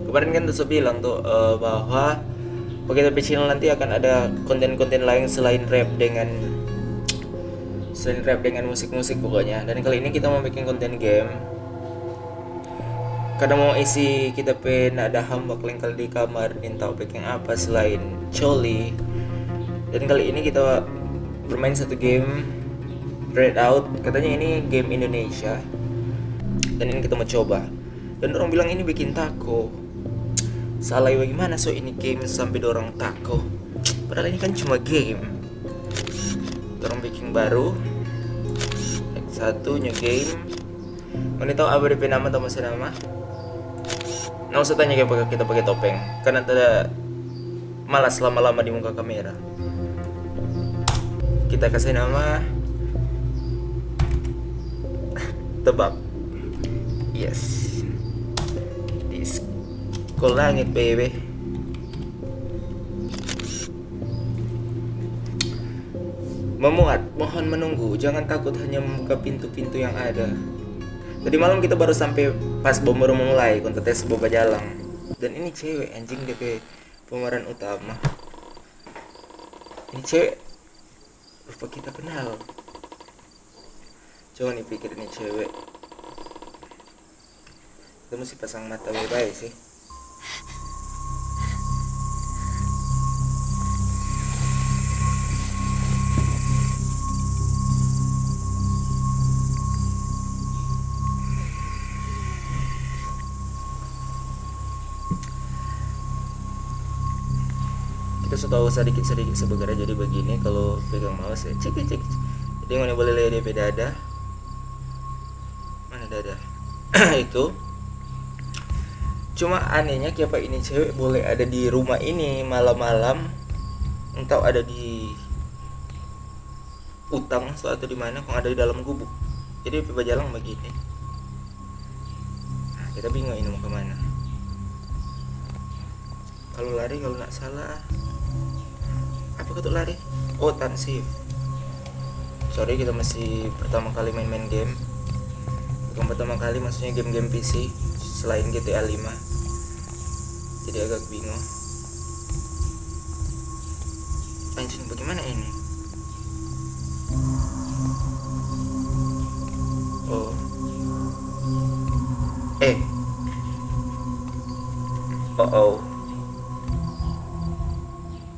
Kemarin kan tuh bilang tuh bahwa Pokitopi Channel nanti akan ada konten-konten lain selain rap dengan musik-musik pokoknya. Dan kali ini kita mau bikin konten game. Kadang mau isi kita pengen ada hamba kelengkal di kamar minta bikin apa selain Choli. Dan kali ini kita bermain satu game Red Out. Katanya ini game Indonesia. Dan ini kita mau coba. Dan orang bilang ini bikin taco. Salah bagaimana so ini game sampai dorong taco. Padahal ini kan cuma game. Dorong bikin baru. Satu new game. Mau tahu apa DP nama atau masih nama? Nggak usah tanya kayak kita pakai topeng. Karena tidak malas lama-lama di muka kamera. Kita kasih nama tebak. Yes. Disco langit baby. Memuat, mohon menunggu. Jangan takut hanya membuka pintu-pintu yang ada. Tadi malam kita baru sampai pas bom baru memulai kontes boba jalang. Dan ini cewek anjing DP pemeran utama. Ini cewek lupa kita kenal. Coba nih pikir ini cewek. Kita mesti pasang mata baik-baik sih. Kita sudah tahu sedikit-sedikit sebenarnya jadi begini kalau pegang mouse ya cek. Jadi mana boleh lihat DP dada. Mana dada? Itu. Cuma anehnya kenapa ini cewek boleh ada di rumah ini malam-malam, entah ada di utang atau di mana, kok ada di dalam gubuk. Jadi DP jalan begini. Nah, kita bingung ini mau kemana. Kalau lari kalau nggak salah apa ketuk lari? Oh, tansif. Sorry kita masih pertama kali main-main game. Bukan pertama kali maksudnya game-game PC selain GTA 5. Jadi agak bingung. Anjing bagaimana ini? Oh. Oh.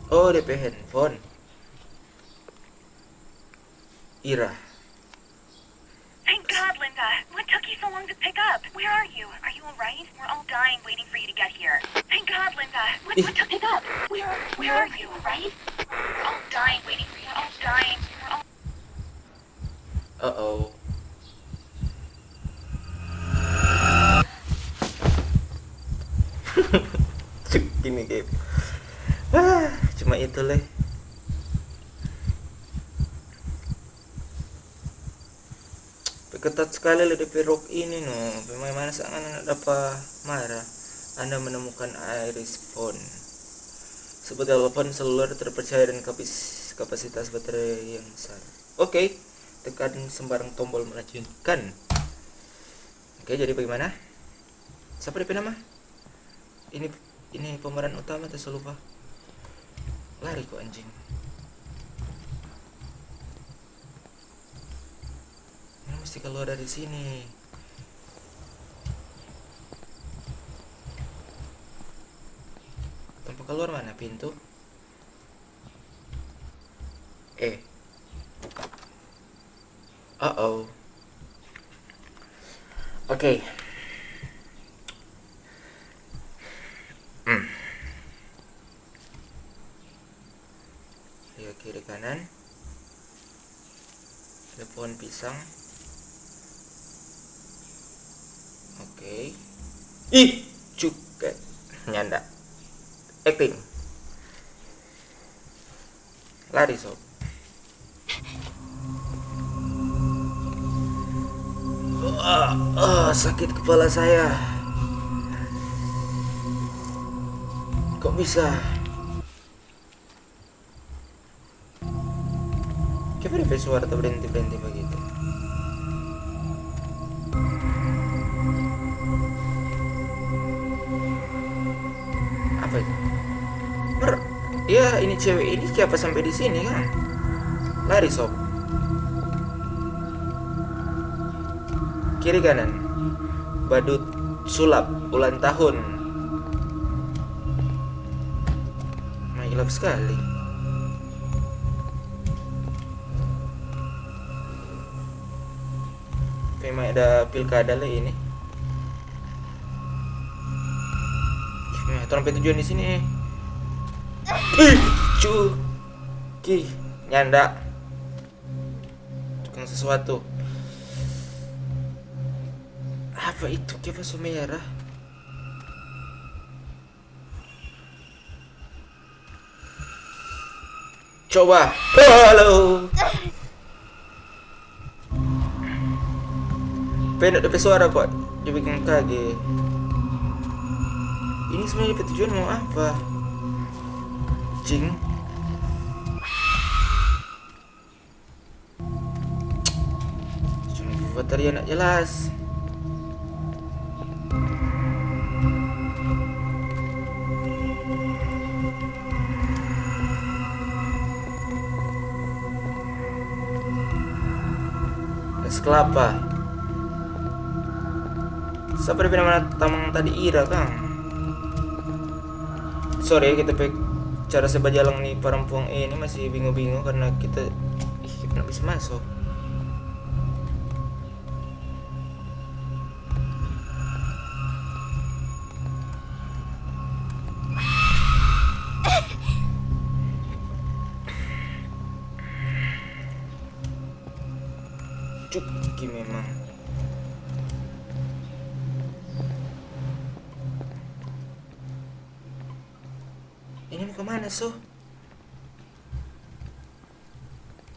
Oh, DP handphone. Ira. Thank God, Linda. What took you so long to pick up? Where are you? Are you alright? We're all dying waiting for you to get here. Thank God, Linda. What took you up? Where are you, right? We're all dying waiting for you. We're all dying. We're all... Oh. Gini game. Cuma itu leh. Ketat sekali lah DP rock ini no. Pemain mana sangat dapat marah. Anda menemukan iris phone. Sebuah telepon seluler terpercaya dan kapasitas baterai yang besar. Oke. Tekan sembarang tombol melanjutkan. Oke, jadi bagaimana? Siapa DP nama? Ini pemeran utama atau lupa? Lari kok anjing. Ini mesti keluar dari sini. Tempat keluar mana pintu? Oh. Oke. Ayo kiri kanan. Ada pohon pisang. Oke. Ih, cuket. Nyanda. Acting. Lari sob. Sakit kepala saya. Kok bisa? Coba deh suara tuh berhenti begitu. Iya, ini cewek ini siapa sampai di sini kan? Lari sob. Kiri kanan. Badut sulap ulang tahun. Gelap sekali. Memang ada pilkada lah ini. Nah, sampai tujuan di sini. Cuki nyanda. Tukang sesuatu. Apa itu? Kayak bakso merah. Coba. Halo. Pendek dapat suara kok. Dia bikin kaget. Ini sebenarnya tujuan mau apa? Jing. Cuma buat tadi anak jelas. Es kelapa. Siapa dari mana tamang tadi Ira kang? Sorry ya, kita cara sebajalang nih perempuan ini masih bingung-bingung karena kita nggak bisa masuk. Cuki memang. Ini mau kemana so?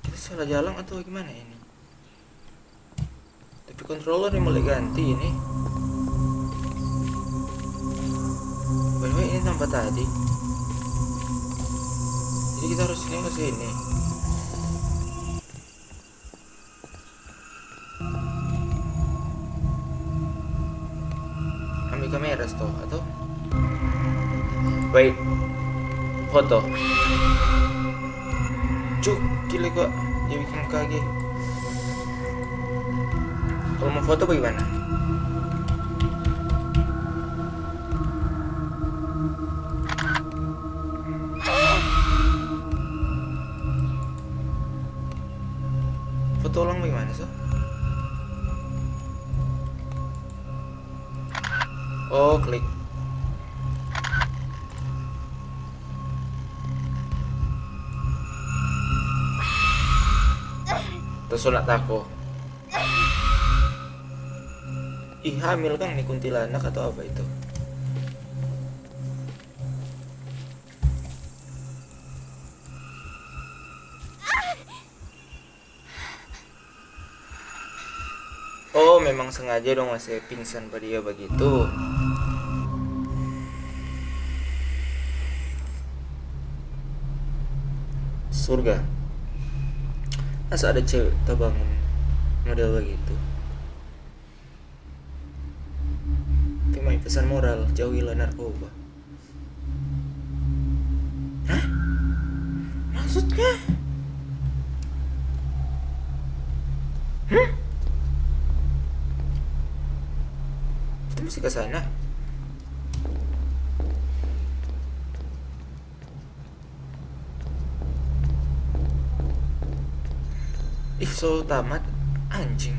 Kita salah jalan atau gimana ini? Tapi controller yang mulai ganti ini. By the way, ini tempat tadi. Jadi kita harus ke sini. Ambil kamera toh atau? Wait. Foto. Cuk, gila kok. Dia bikin kaget. Kalau mau foto bagaimana? Foto ulang bagaimana so? Oh, klik. Tersunat aku. Ih, hamil kan nih kuntilanak atau apa itu? Oh, memang sengaja dong masih pingsan pada dia begitu. Surga. Masa ada cewek terbangun model begitu? Tapi pesan moral, jauhilah narkoba. Hah? Maksudnya? Kita mesti ke sana. Ih, so tamat anjing.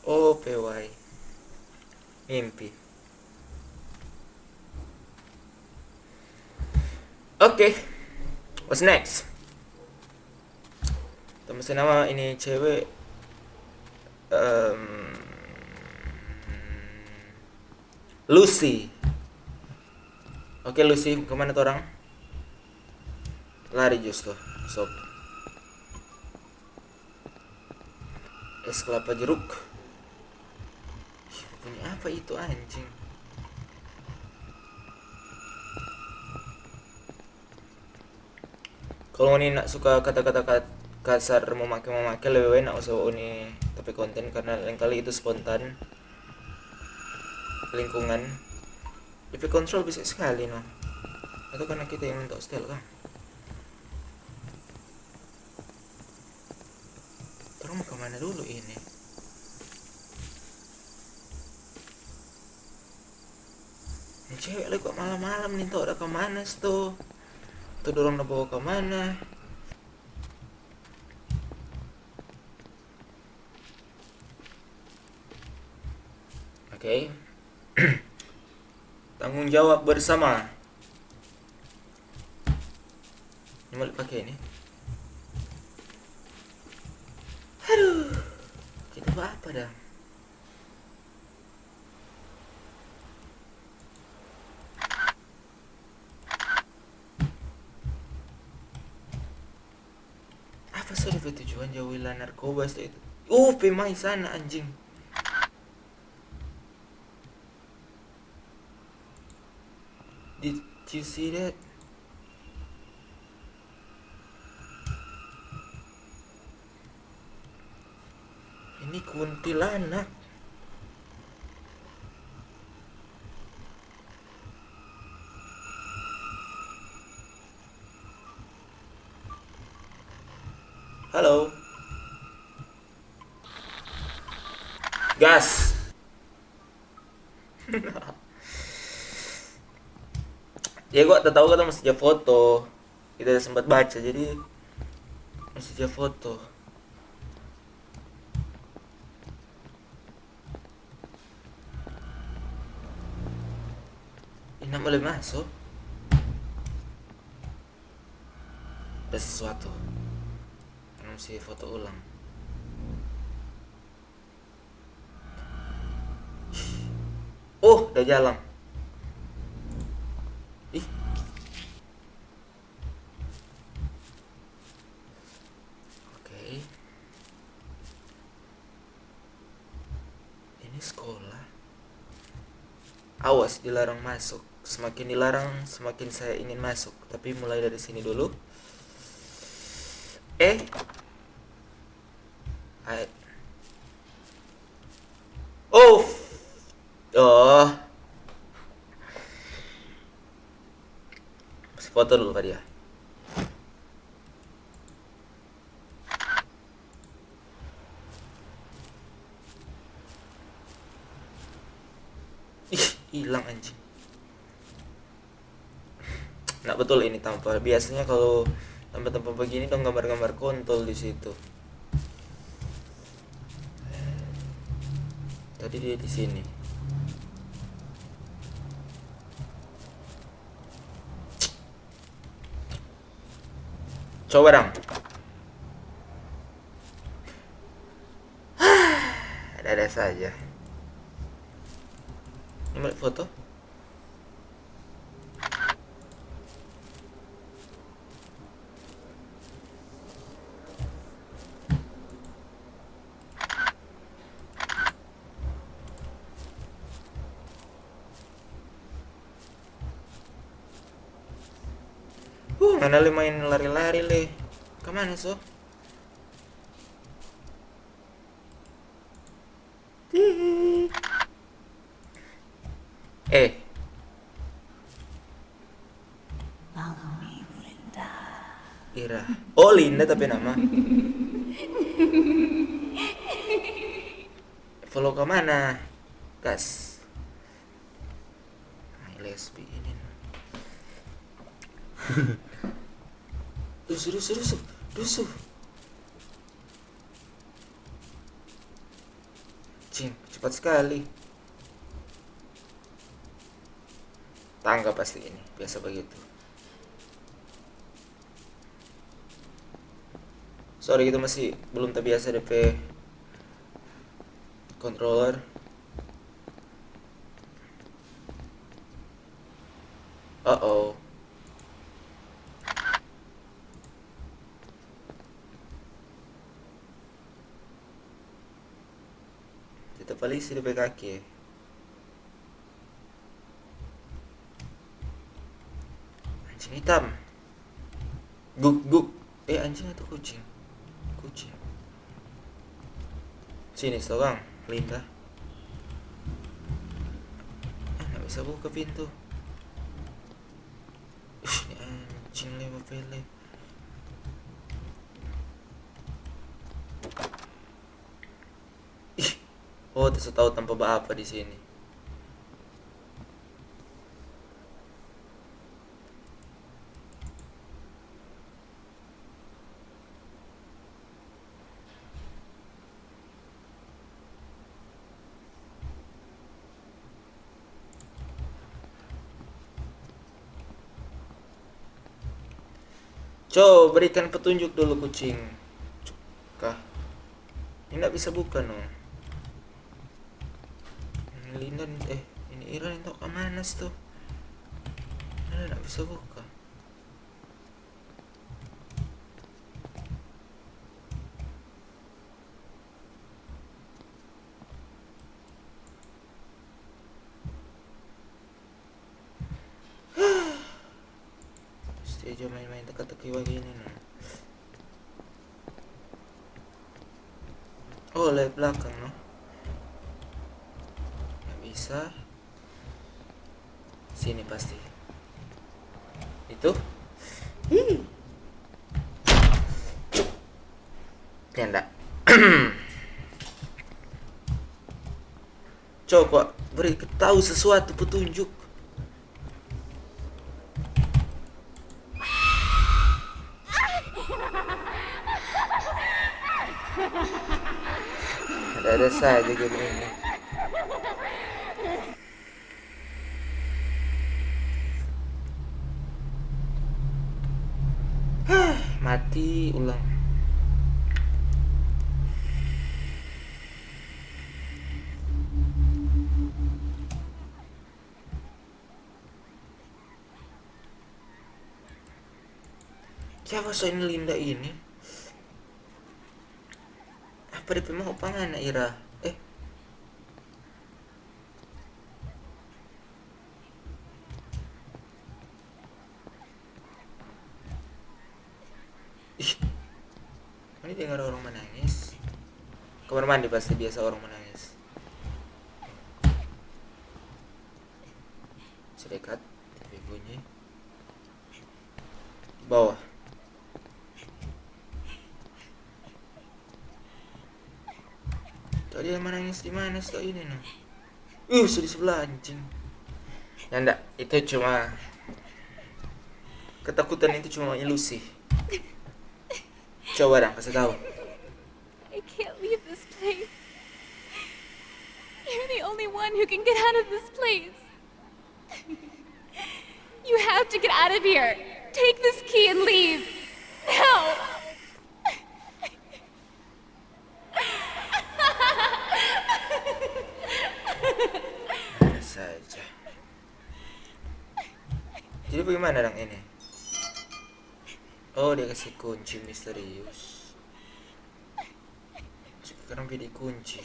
Oh, PY. Mimpi. Oke. What's next? Temen saya nama ini cewek Lucy. Oke Lucy, kemana tuh orang? Lari justru, sob. Es kelapa jeruk. Punya apa itu anjing? Kalau ini nak suka kata-kata kasar memakai lebih baik nak usah ini tapi konten, karena lain kali itu spontan lingkungan DP kontrol bisa sekali no, atau karena kita yang untuk style kan. Terus mau kemana dulu ini? Ini cewek lagi kok malam-malam nih, tuh udah kemana tuh? Tuh dorong udah bawa kemana? Oke. Tanggung jawab bersama. Ini mau pakai ini. Aduh. Kita buat apa dah? Apa sudah tujuan jauhilah narkoba itu? Pemai sana anjing. Did you see that? Ini kuntilanak. Halo. Gas. Ya gua tak tahu kan mesti dia foto. Kita sempat baca jadi mesti dia foto. Ini boleh masuk. Ada sesuatu. Mesti foto ulang. Oh, udah jalan. Ih. Oke. Ini sekolah. Awas, dilarang masuk. Semakin dilarang, semakin saya ingin masuk. Tapi mulai dari sini dulu. Oh. Oh. Foto dulu Kak dia. Ih, hilang anjing. Nah betul ini tanpa. Biasanya kalau tempat-tempat begini dong gambar-gambar kontol di situ. Tadi dia di sini. Coba dong. Ada saja. Ini mau foto? Mana le main lari-lari le? Kemana so? Follow me, Linda. Ira. Oh Linda tapi nama. Follow ke mana? Gas. My lesbi ini. Dusuh. Cing, cepat sekali. Tangga pasti ini, biasa begitu. Sorry kita masih belum terbiasa DP controller. Uh-oh. Kita polisi DP kaki. Anjing hitam. Guk. Anjing atau kucing? kucing. Sini Kang, Linda. Nggak bisa buka pintu. Ini anjing lewat pele. Oh, tahu tanpa apa di sini. Coba berikan petunjuk dulu kucing. Kah? Ini nggak bisa buka no. Linda ini Ira itu kemana tuh? Nggak bisa buka. Pasti aja main-main teka-teki begini no. Oh, lihat belakang no. Bisa sini pasti itu ya enggak. Coba beri tahu sesuatu petunjuk. Ada saja game ini. Mati ulang. Siapa so ini Linda ini? Apa dia memang pangan Ira? Ini dengar orang menangis. Kamar mandi pasti biasa orang menangis. Sedekat TV bunyi. Di bawah. Tadi yang menangis di mana sih ini no? Sudah sebelah anjing. Ya enggak, itu cuma ketakutan, itu cuma ilusi. Coba dong, kasih tahu. I can't leave this place. You're the only one who can get out of this place. You have to get out of here. Take this key and leave. Now. Ada saja. Jadi bagaimana dong ini? Oh, dia kasih kunci misterius. Sekarang pilih kunci.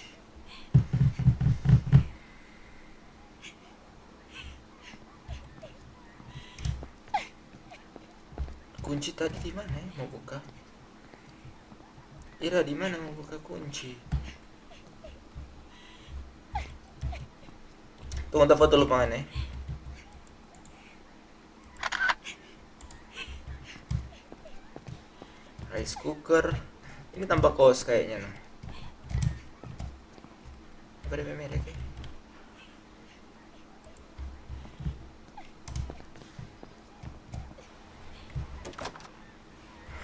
Kunci tadi di mana ya? Mau buka? Ira di mana mau buka kunci? Tunggu foto lu pangan ya. Rice cooker. Ini tanpa kaos kayaknya nah. Apa ada merek ya?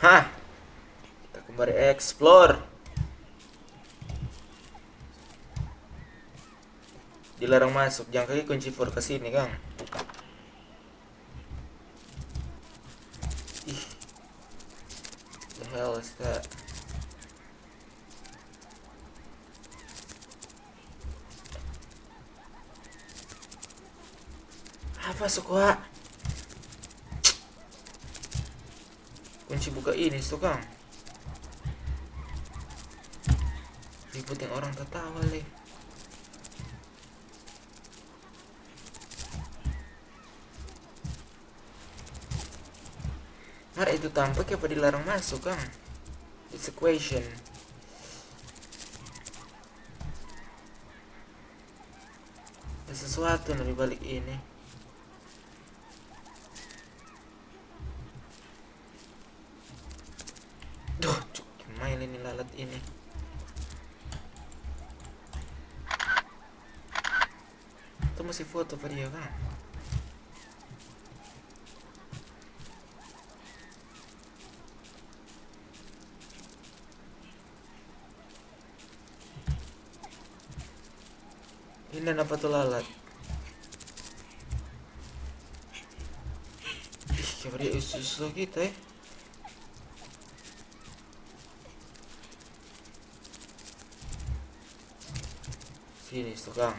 Hah. Kita kembali explore. Dilarang masuk, jangan kaki kunci for kesini Kang. Ih, the hell is that? Apa suka? Kunci buka ini tuh Kang. Ributin orang tertawa leh. Nah itu tampaknya apa dilarang masuk Kang? It's a question. Ada sesuatu di balik ini. Duh, main ini lalat ini. Itu masih foto pada dia kan? Ini apa tuh lalat? Ih, kayak dia usus kita ya. Sini tukang.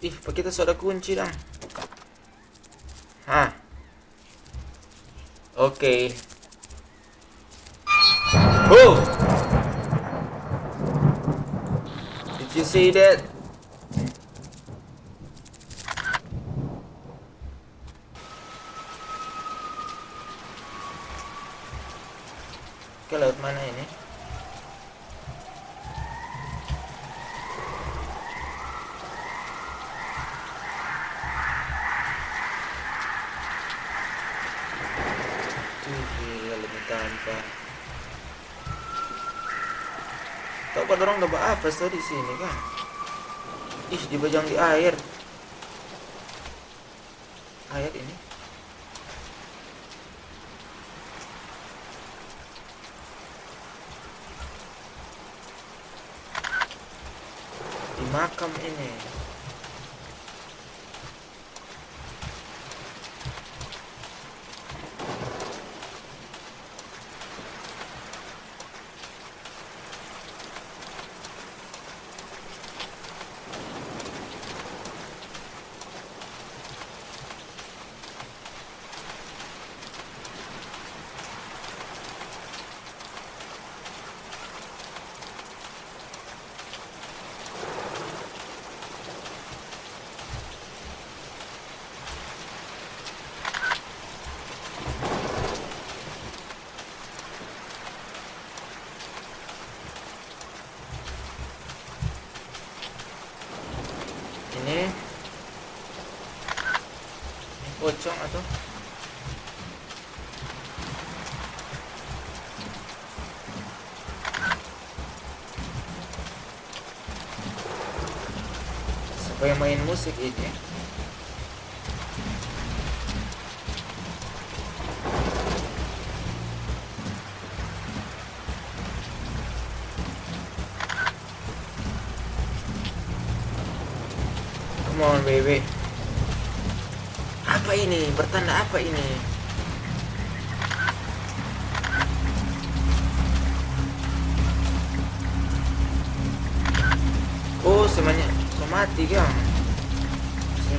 Ih, pak kita sudah kunci dong. Hah. Oke. Oh. Did you see that? Oke, lewat mana ini? Gila, lebih tanpa. Tahu kan orang udah apa tuh di sini kan? Ih, dibajang di air. Air ini. Di makam ini. Ini pocong atau siapa yang main musik ini? Come on baby. Apa ini? Bertanda apa ini? Oh, semuanya mati kan?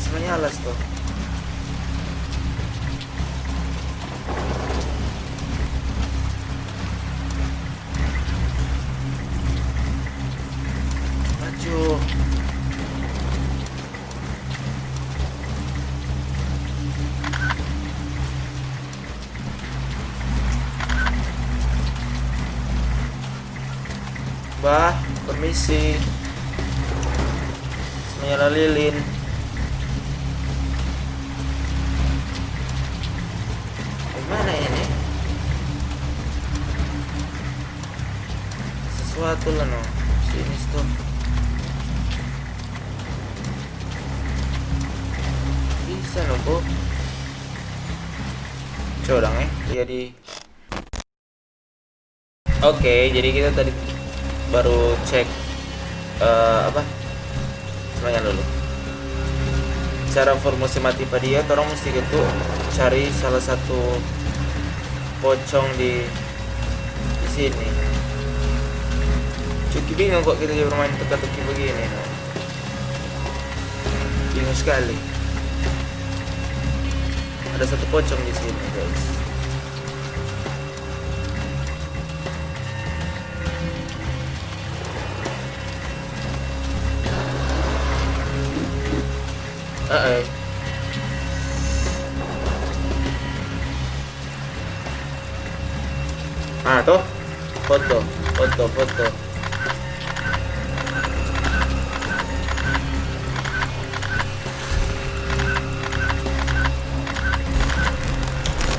Semuanya alas tuh. Aduh. Bah, permisi. Semuanya lilin. Gimana ini? Sesuatu lah no. Sini tuh. Bisa no, Bu. Coba dong jadi. Oke, jadi kita tadi baru cek apa? Semuanya dulu. Cara formasi mati pada dia, orang mesti gitu cari salah satu pocong di sini. Cukup bingung kok kita jadi bermain teka-teki begini. Bingung sekali. Ada satu pocong di sini, guys. Ah, tuh. Foto.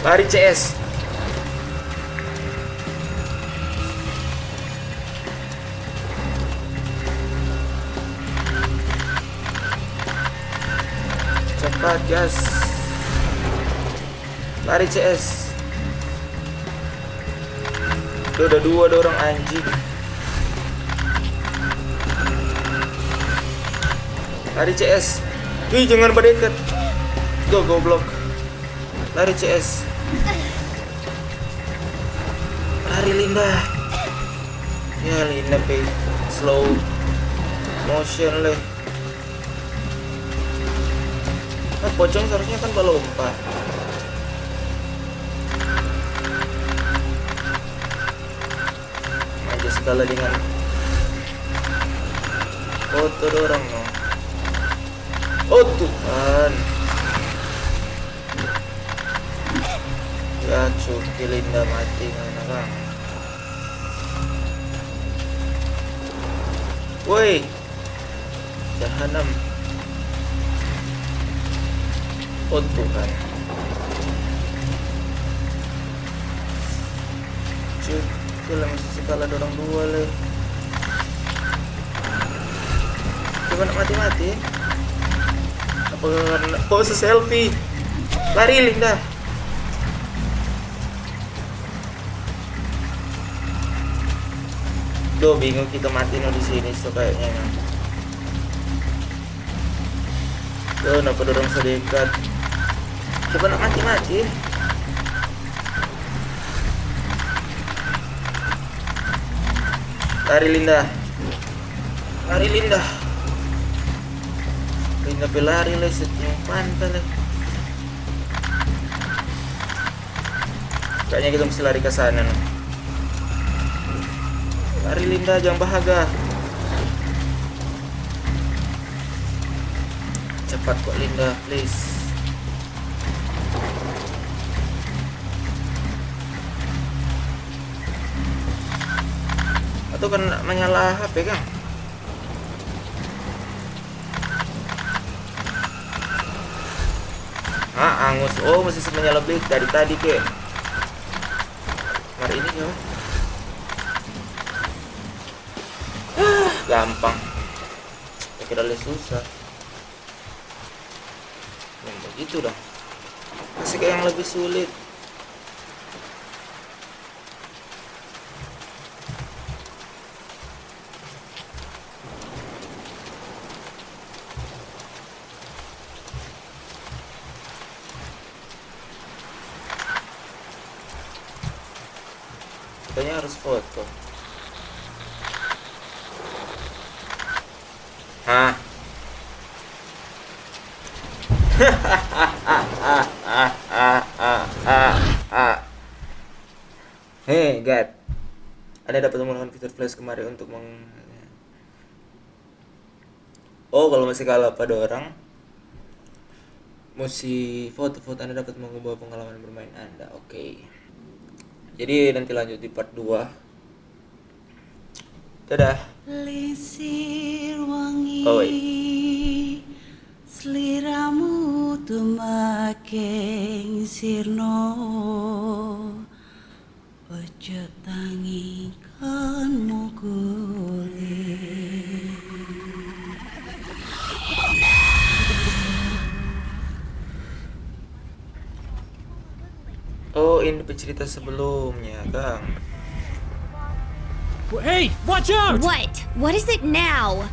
Lari CS. Cepat, gas. Lari CS. Udah dua ada orang anjing. Lari CS. Wih, jangan berdekat. Tuh, goblok. Lari CS. Lari Linda. Ya Linda pe slow motion leh. Nah, pocong seharusnya kan balompat. Aja segala dengan foto dorong no. Oh Tuhan. Ya cuki Linda mati mana bang. Woi, jahanam. Oh Tuhan. Cuki lah masih sekala dorong dua leh. Coba nak mati-mati. Apa pose selfie? Lari Linda. Duh, bingung kita mati no di sini so kayaknya. Duh, kenapa dorong sedekat? Coba nak mati-mati. Lari Linda. Lari Linda. Linda pelari lah setengah pantai lah. Kayaknya kita mesti lari ke sana no. Lari Linda, jangan bahagia. Cepat kok Linda, please. Atau kan menyala HP kan? Ah, angus. Oh, masih menyala blade dari tadi ke. Hari ini ya. Gampang. Saya kira lebih susah. Yang begitu dong. Masih kayak yang lebih sulit. Katanya harus foto. Hah? Hey God, Anda dapat menggunakan fitur flash kemarin untuk Oh, kalau masih kalah pada orang, mesti foto-foto Anda dapat mengubah pengalaman bermain Anda. Oke. Jadi nanti lanjut di part 2. Dadah. Lisir wangi Oh, wait. Seliramu tumakeng sirno Ojo tangi kan mukuli. Oh, ini pencerita sebelumnya, Kang. Hey, watch out! What? What is it now?